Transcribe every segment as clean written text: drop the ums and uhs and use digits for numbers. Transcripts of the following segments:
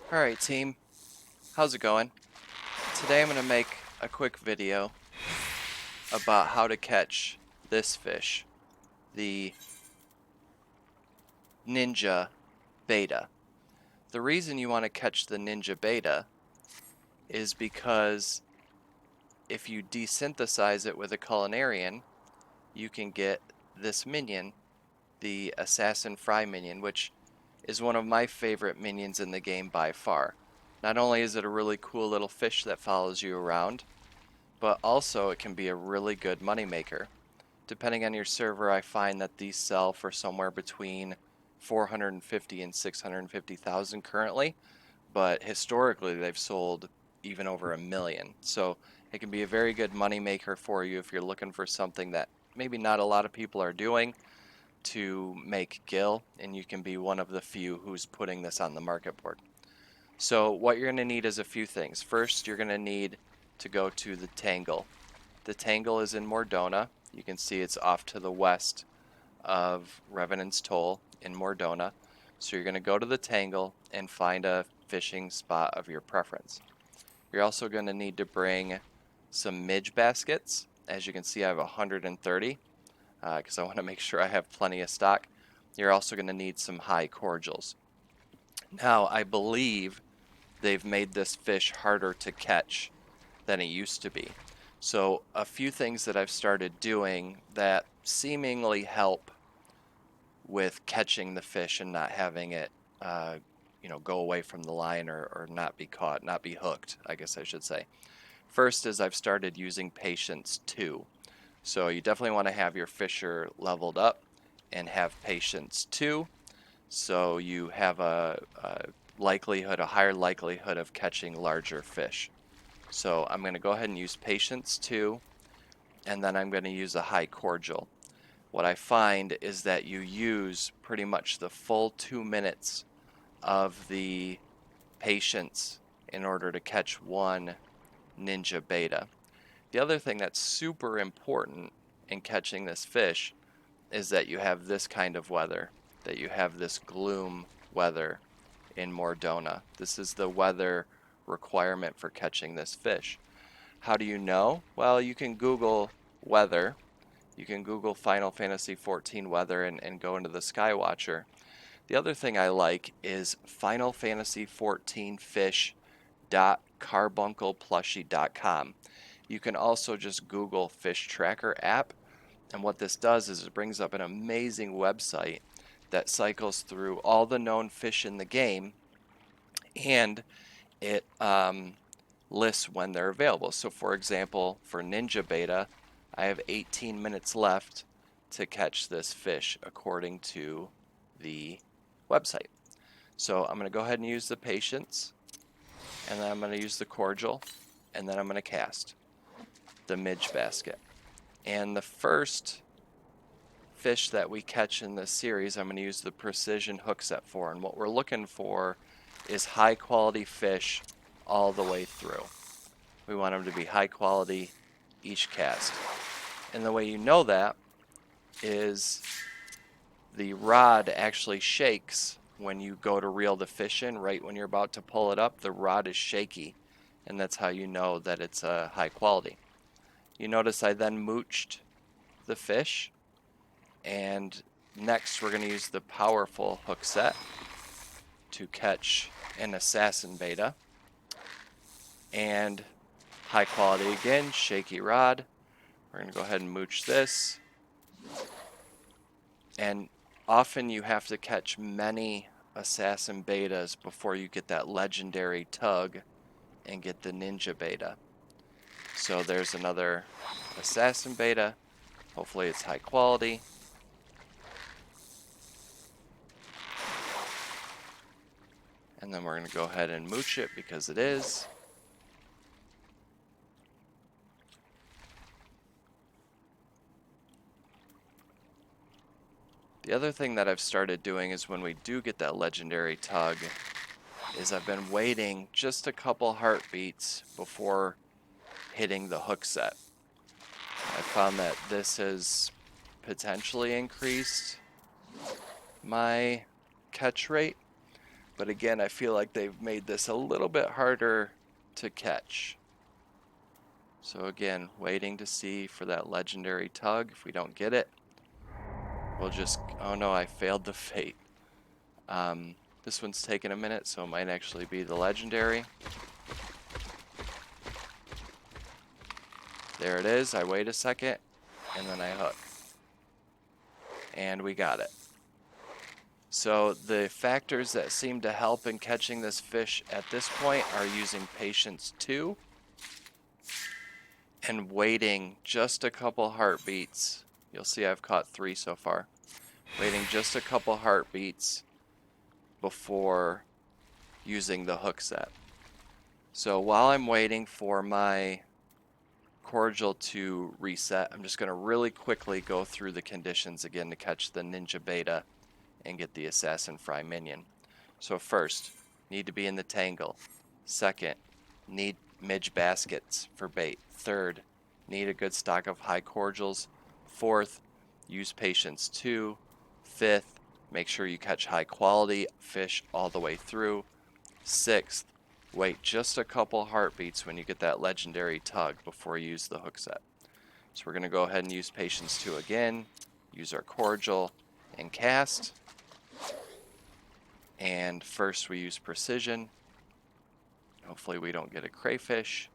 Alright team, how's it going? Today I'm going to make a quick video about how to catch this fish, the Ninja Betta. The reason you want to catch the Ninja Betta is because if you desynthesize it with a Culinarian, you can get this minion, the Assassin Fry minion, which is one of my favorite minions in the game by far. Not only is it a really cool little fish that follows you around, but also it can be a really good moneymaker. Depending on your server, I find that these sell for somewhere between 450 and 650,000 currently, but historically they've sold even over a million. So it can be a very good moneymaker for you if you're looking for something that maybe not a lot of people are doing to make Gil, and you can be one of the few who's putting this on the market board. So what you're going to need is a few things. First, you're going to need to go to the Tangle. The Tangle is in Dhona. You can see it's off to the west of Revenant's Toll in Dhona. So you're going to go to the Tangle and find a fishing spot of your preference. You're also going to need to bring some Midge Baskets. As you can see, I have 130 because I want to make sure I have plenty of stock. You're also going to need some high cordials. Now, I believe they've made this fish harder to catch than it used to be. So a few things that I've started doing that seemingly help with catching the fish and not having it go away from the line or not be caught, not be hooked, I guess I should say. First is I've started using Patience 2. So you definitely want to have your fisher leveled up and have Patience 2, so you have a higher likelihood of catching larger fish. So I'm going to go ahead and use Patience 2, and then I'm going to use a high cordial. What I find is that you use pretty much the full 2 minutes of the Patience in order to catch one Ninja Betta. The other thing that's super important in catching this fish is that you have this kind of weather, that you have this gloom weather in Dhona. This is the weather requirement for catching this fish. How do you know? Well, you can Google weather. You can Google Final Fantasy XIV weather and go into the Skywatcher. The other thing I like is Final Fantasy XIV fish.carbuncleplushie.com. You can also just Google Fish Tracker app, and what this does is it brings up an amazing website that cycles through all the known fish in the game, and it lists when they're available. So for example, for Ninja Betta, I have 18 minutes left to catch this fish according to the website. So I'm going to go ahead and use the Patience, and then I'm going to use the cordial, and then I'm going to cast the Midge Basket. And the first fish that we catch in this series, I'm going to use the Precision Hookset for. And what we're looking for is high quality fish all the way through. We want them to be high quality each cast. And the way you know that is the rod actually shakes when you go to reel the fish in. Right when you're about to pull it up, the rod is shaky, and that's how you know that it's high quality. You notice I then mooched the fish, and next we're going to use the powerful Hookset to catch an Assassin Betta. And high quality again, shaky rod. We're going to go ahead and mooch this. And often you have to catch many Assassin Bettas before you get that Legendary Tug and get the Ninja Betta. So there's another Assassin Betta. Hopefully it's high quality. And then we're going to go ahead and mooch it because it is. The other thing that I've started doing is when we do get that Legendary Tug is I've been waiting just a couple heartbeats before hitting the Hookset. I found that this has potentially increased my catch rate. But again, I feel like they've made this a little bit harder to catch. So again, waiting to see for that legendary tug. If we don't get it, we'll just, oh no, I failed the fate. This one's taking a minute, so it might actually be the legendary. There it is. I wait a second, and then I hook. And we got it. So the factors that seem to help in catching this fish at this point are using patience 2 and waiting just a couple heartbeats. You'll see I've caught 3 so far. Waiting just a couple heartbeats before using the hook set. So while I'm waiting for my cordial to reset, I'm just going to really quickly go through the conditions again to catch the Ninja Betta and get the Assassin Fry Minion. So first, need to be in the Tangle. Second, need Midge Baskets for bait. Third, need a good stock of high cordials. Fourth, use patience 2. Fifth, make sure you catch high quality fish all the way through. Sixth, wait just a couple heartbeats when you get that legendary tug before you use the hook set. So we're going to go ahead and use patience 2 again, use our cordial and cast. And first we use precision. Hopefully we don't get a crayfish.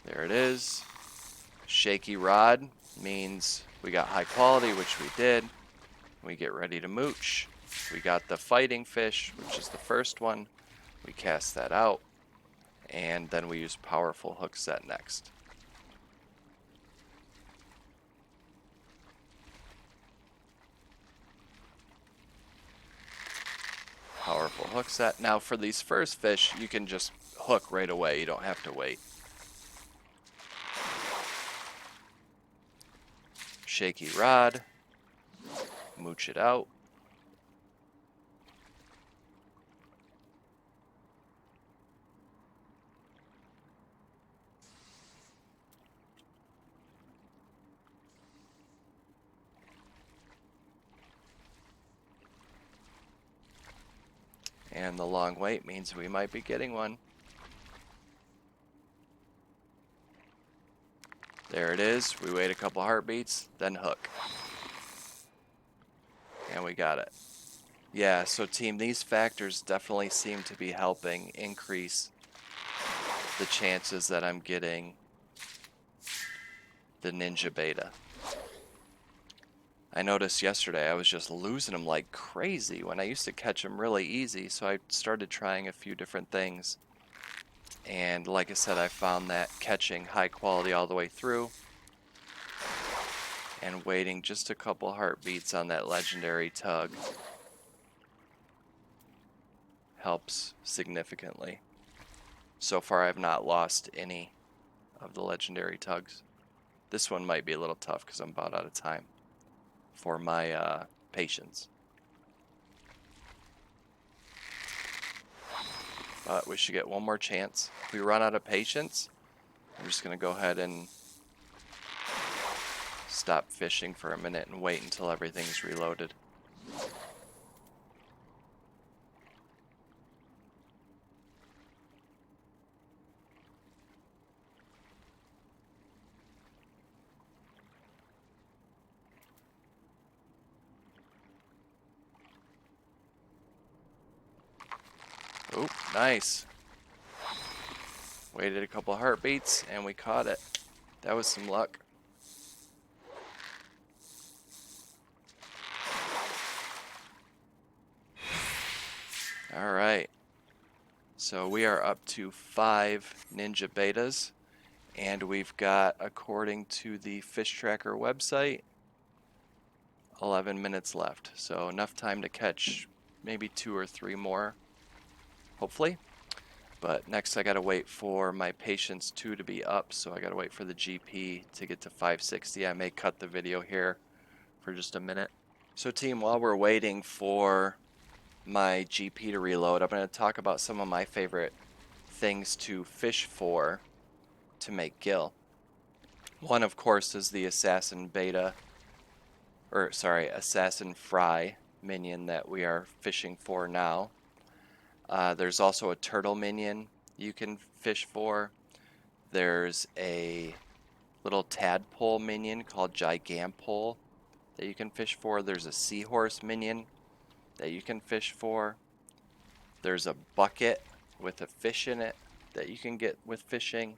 There it is. Shaky rod means we got high quality, which we did. We get ready to mooch. We got the fighting fish, which is the first one. We cast that out. And then we use powerful hook set next. Powerful hook set. Now for these first fish, you can just hook right away. You don't have to wait. Shaky rod. Mooch it out. And the long wait means we might be getting one. There it is. We wait a couple heartbeats, then hook. And we got it. Yeah, so team, these factors definitely seem to be helping increase the chances that I'm getting the Ninja Betta. I noticed yesterday I was just losing them like crazy when I used to catch them really easy, so I started trying a few different things. And like I said, I found that catching high quality all the way through and waiting just a couple heartbeats on that legendary tug helps significantly. So far I've not lost any of the legendary tugs. This one might be a little tough because I'm about out of time for my patience. But we should get one more chance. If we run out of patience, I'm just going to go ahead and stop fishing for a minute and wait until everything's reloaded. Oh, nice. Waited a couple heartbeats and we caught it. That was some luck. All right. So we are up to 5 Ninja Bettas, and we've got, according to the Fish Tracker website, 11 minutes left. So enough time to catch maybe 2 or 3 more, hopefully. But next I gotta wait for my patience 2 to be up, so I gotta wait for the GP to get to 560. I may cut the video here for just a minute. So team, while we're waiting for my GP to reload, I'm going to talk about some of my favorite things to fish for to make gill. One, of course, is the Assassin Betta, or sorry, Assassin Fry minion that we are fishing for now. There's also a turtle minion you can fish for. There's a little tadpole minion called Giganpole that you can fish for. There's a seahorse minion that you can fish for. There's a bucket with a fish in it that you can get with fishing.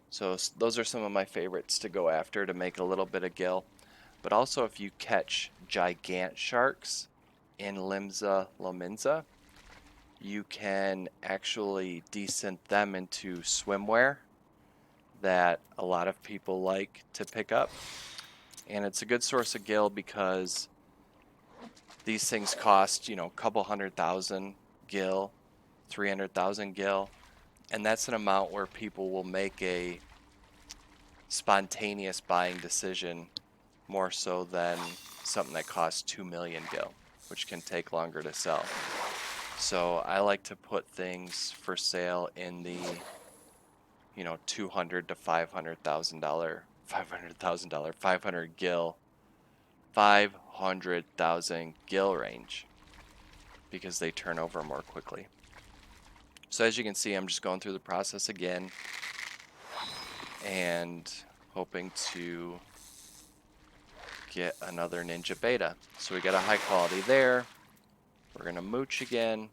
So those are some of my favorites to go after to make a little bit of gil. But also if you catch Gigantsharks in Limsa Lominsa, you can actually desynth them into swimwear that a lot of people like to pick up. And it's a good source of gil because these things cost, you know, a couple 100,000 gil, 300,000 gil. And that's an amount where people will make a spontaneous buying decision more so than something that costs 2 million gil, which can take longer to sell. So I like to put things for sale in the, you know, $200,000 to $500,000, 500 gil, 500,000 gil range because they turn over more quickly. So as you can see, I'm just going through the process again and hoping to get another Ninja Betta. So we got a high quality there. We're gonna mooch again.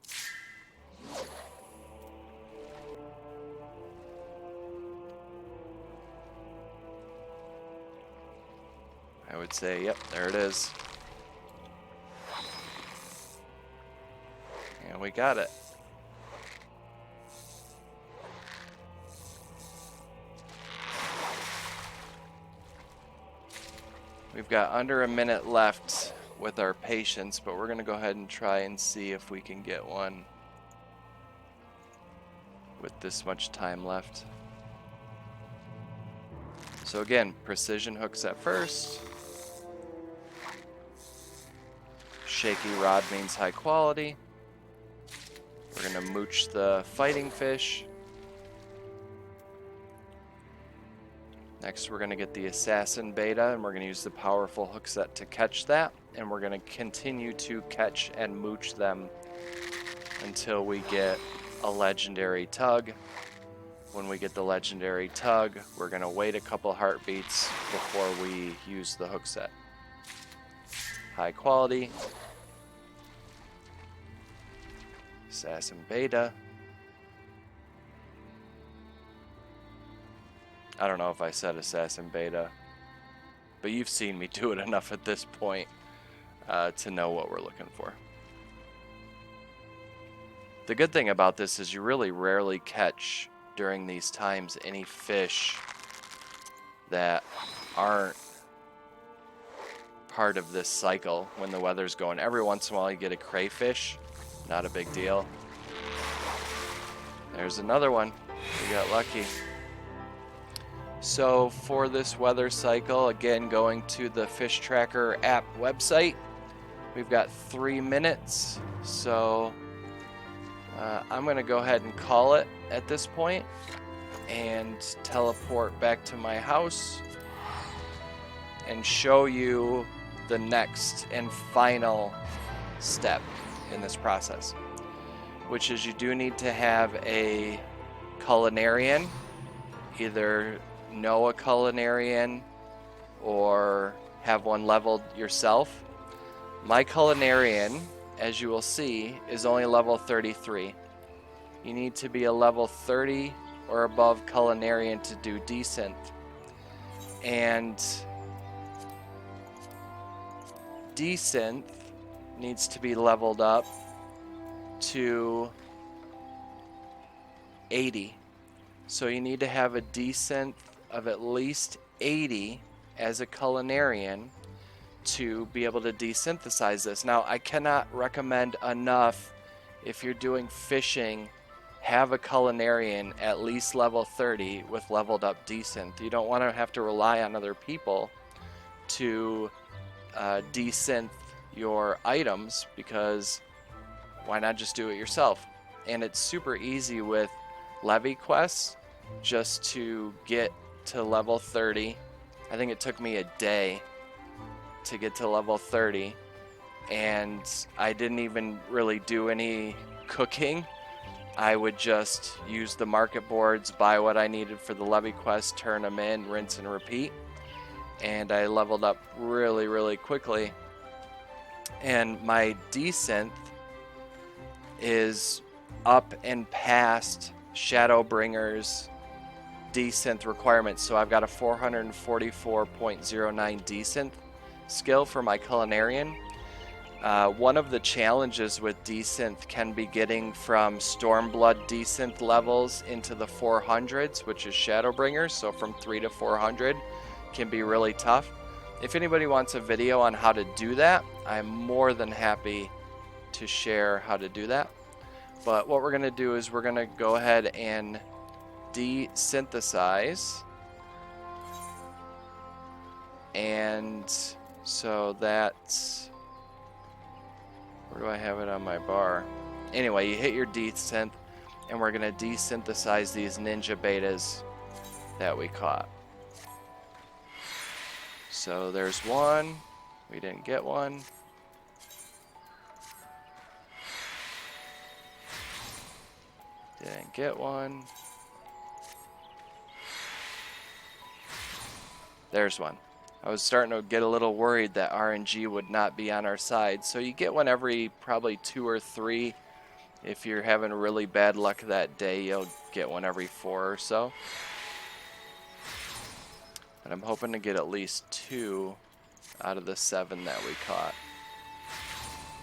I would say, yep, there it is. And we got it. We've got under a minute left with our patience, but we're gonna go ahead and try and see if we can get one with this much time left. So again, precision hooks at first. Shaky rod means high quality. We're gonna mooch the fighting fish. Next, we're gonna get the assassin beta, and we're gonna use the powerful hook set to catch that. And we're gonna continue to catch and mooch them until we get a legendary tug. When we get the legendary tug, we're gonna wait a couple heartbeats before we use the hook set. High quality. Assassin beta. I don't know if I said assassin beta, but you've seen me do it enough at this point to know what we're looking for. The good thing about this is you really rarely catch during these times any fish that aren't part of this cycle when the weather's going. Every once in a while you get a crayfish, not a big deal. There's another one. We got lucky. So for this weather cycle, again, going to the Fish Tracker app website, we've got 3 minutes. So I'm going to go ahead and call it at this point and teleport back to my house and show you the next and final step in this process, which is you do need to have a Culinarian, either know a Culinarian or have one leveled yourself. My Culinarian, as you will see, is only level 33. You need to be a level 30 or above Culinarian to do Desynth. And Desynth needs to be leveled up to 80. So you need to have a Desynth of at least 80 as a Culinarian to be able to desynthesize this. Now, I cannot recommend enough, if you're doing fishing, have a Culinarian at least level 30 with leveled up Desynth. You don't want to have to rely on other people to desynth your items, because why not just do it yourself? And it's super easy with levy quests just to get to level 30. I think it took me a day to get to level 30, and I didn't even really do any cooking. I would just use the market boards, buy what I needed for the levy quest, turn them in, rinse and repeat, and I leveled up really, really quickly. And my Desynth is up and past Shadowbringer's Desynth requirements, so I've got a 444.09 Desynth skill for my Culinarian. One of the challenges with Desynth can be getting from Stormblood Desynth levels into the 400s, which is Shadowbringers, so from 3 to 400 can be really tough. If anybody wants a video on how to do that, I'm more than happy to share how to do that. But what we're going to do is we're going to go ahead and desynthesize, and so that's, where do I have it on my bar? Anyway, you hit your desynth, and we're going to desynthesize these ninja betas that we caught. So there's one. We didn't get one. Didn't get one. There's one. I was starting to get a little worried that RNG would not be on our side. So you get one every probably 2 or 3. If you're having really bad luck that day, you'll get one every 4 or so. But I'm hoping to get at least 2 out of the 7 that we caught.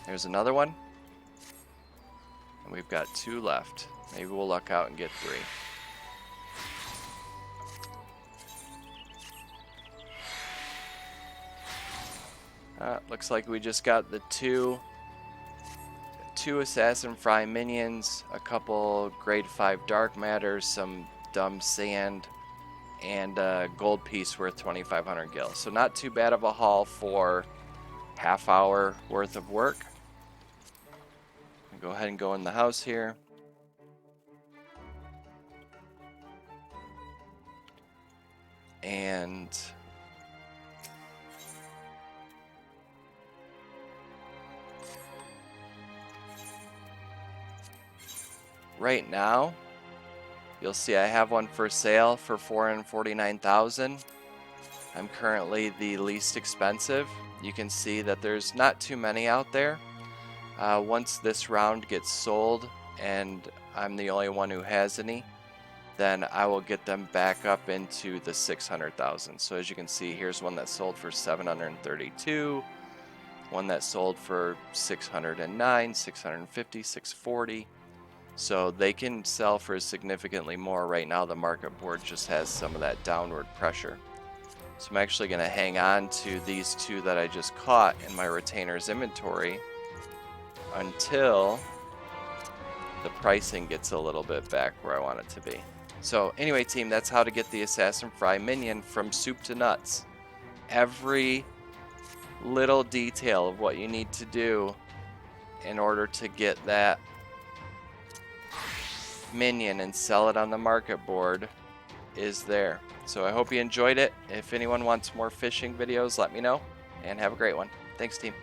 There's another one. And we've got 2 left. Maybe we'll luck out and get 3. Looks like we just got the two Assassin Fry Minions, a couple grade 5 Dark Matters, some dumb sand, and a gold piece worth 2,500 gil. So not too bad of a haul for half hour worth of work. I'll go ahead and go in the house here. And right now, you'll see I have one for sale for 449,000. I'm currently the least expensive. You can see that there's not too many out there. Once this round gets sold and I'm the only one who has any, then I will get them back up into the 600,000. So as you can see, here's one that sold for 732, one that sold for 609, 650, 640. So they can sell for significantly more. Right now the market board just has some of that downward pressure. So I'm actually going to hang on to these 2 that I just caught in my retainer's inventory until the pricing gets a little bit back where I want it to be. So anyway, team, that's how to get the Assassin Fry Minion from soup to nuts. Every little detail of what you need to do in order to get that minion and sell it on the market board is there. So I hope you enjoyed it. If anyone wants more fishing videos, let me know, and have a great one. Thanks, team.